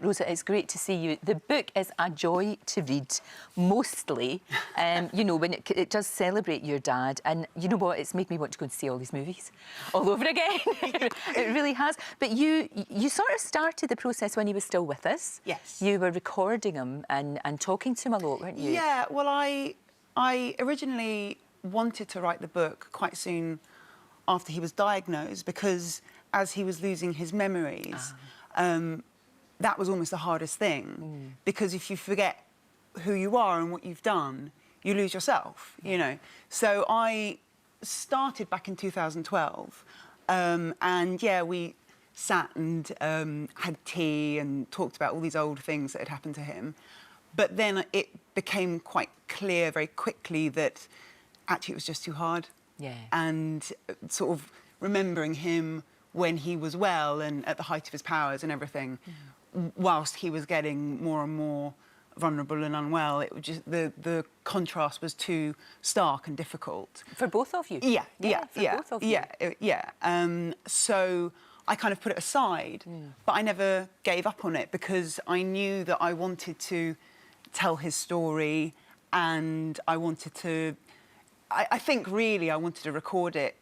Rosa, it's great to see you. The book is a joy to read, mostly. You know, when it does celebrate your dad, and you know what? It's made me want to go and see all these movies all over again. It really has. But you sort of started the process when he was still with us. Yes. You were recording him and talking to him a lot, weren't you? Yeah. Well, I originally wanted to write the book quite soon after he was diagnosed, because as he was losing his memories. That was almost the hardest thing, because if you forget who you are and what you've done, you lose yourself, you know. So I started back in 2012, and yeah, we sat and had tea and talked about all these old things that had happened to him. But then it became quite clear very quickly that actually it was just too hard. Yeah. And sort of remembering him when he was well and at the height of his powers and everything, whilst he was getting more and more vulnerable and unwell, it was just the contrast was too stark and difficult for both of you. So I kind of put it aside, but I never gave up on it, because I knew that I wanted to tell his story, and I wanted to. I think really I wanted to record it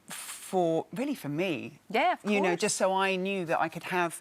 for me. Yeah, of course. You know, just so I knew that I could have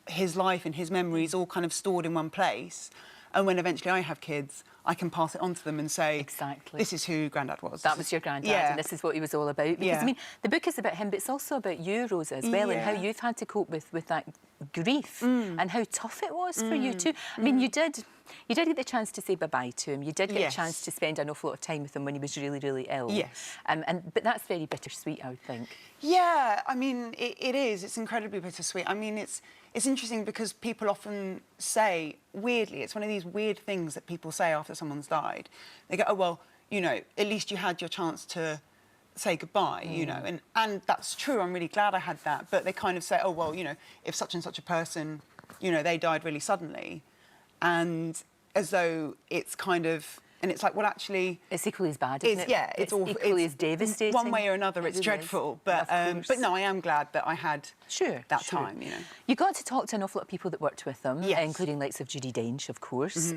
his life and his memories all kind of stored in one place, and when eventually I have kids, I can pass it on to them and say, exactly, this is who Grandad was. That was your Grandad, and this is what he was all about. Because I mean, the book is about him, but it's also about you, Rosa, as well, and how you've had to cope with that grief and how tough it was for you too. I mean, you did get the chance to say bye-bye to him. You did get a chance to spend an awful lot of time with him when he was really, really ill. Yes. But that's very bittersweet, I would think. Yeah, I mean, it is. It's incredibly bittersweet. I mean, it's interesting because people often say, weirdly, it's one of these weird things that people say after someone's died. They go, oh, well, you know, at least you had your chance to say goodbye, you know, and that's true. I'm really glad I had that. But they kind of say, oh, well, you know, if such and such a person, you know, they died really suddenly, and as though it's kind of, and it's like, well, actually, it's equally as bad, isn't it? Yeah, it's awful. Equally as devastating. One way or another, it's dreadful. But no, I am glad that I had that time, you know. You got to talk to an awful lot of people that worked with them, including likes of Judi Dench, of course.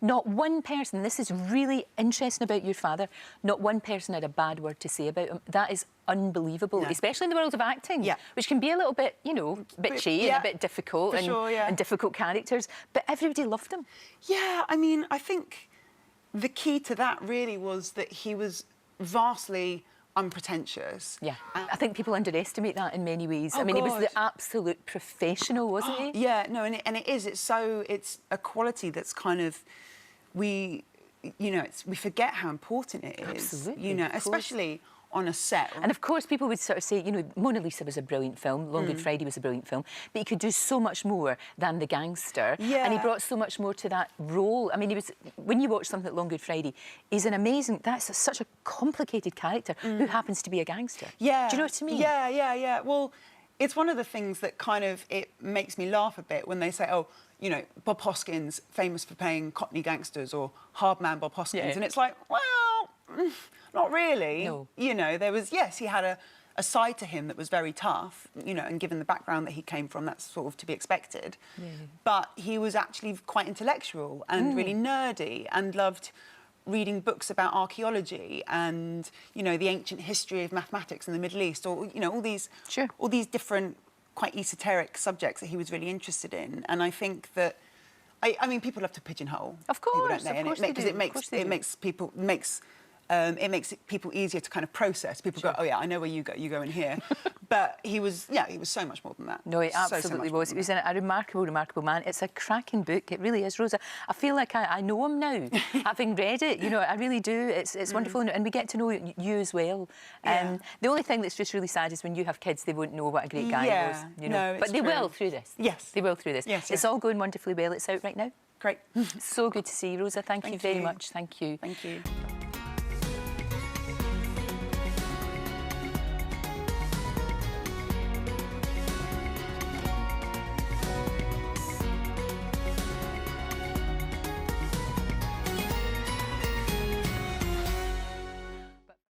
Not one person, this is really interesting about your father, not one person had a bad word to say about him. That is unbelievable, especially in the world of acting, which can be a little bit, you know, bitchy and a bit difficult, and difficult characters. But everybody loved him. Yeah, I mean, I think the key to that really was that he was vastly unpretentious. Yeah, I think people underestimate that in many ways. I mean, he was the absolute professional, wasn't he? Yeah, no, and it is. It's a quality that's kind of, you know, we forget how important it is. Absolutely, you know, especially on a set. And of course, people would sort of say, you know, Mona Lisa was a brilliant film, Long Good Friday was a brilliant film, but he could do so much more than the gangster. Yeah. And he brought so much more to that role. I mean, when you watch something like Long Good Friday, he's an amazing, that's such a complicated character who happens to be a gangster. Yeah. Do you know what I mean? Yeah. Well, it's one of the things that kind of, it makes me laugh a bit when they say, oh, you know, Bob Hoskins, famous for playing Cockney gangsters, or hardman Bob Hoskins. And it's like, well, not really. No. You know, there was, yes, he had a side to him that was very tough, you know, and given the background that he came from, that's sort of to be expected. Yeah. But he was actually quite intellectual and really nerdy, and loved reading books about archaeology and, you know, the ancient history of mathematics in the Middle East, or, you know, all these different, quite esoteric subjects that he was really interested in. And I think that, I mean, people love to pigeonhole. Of course, people, don't they? Because it makes people easier to kind of process. People go, oh yeah, I know where you go in here. But he was so much more than that. No, he absolutely was. He was a remarkable, remarkable man. It's a cracking book. It really is, Rosa. I feel like I know him now, having read it. You know, I really do. It's wonderful, and we get to know you as well. The only thing that's just really sad is when you have kids, they won't know what a great guy was. You know, but they will through this. Yes, they will through this. Yes, it's all going wonderfully well. It's out right now. Great. So good to see you, Rosa. Thank you very much. Thank you. Thank you.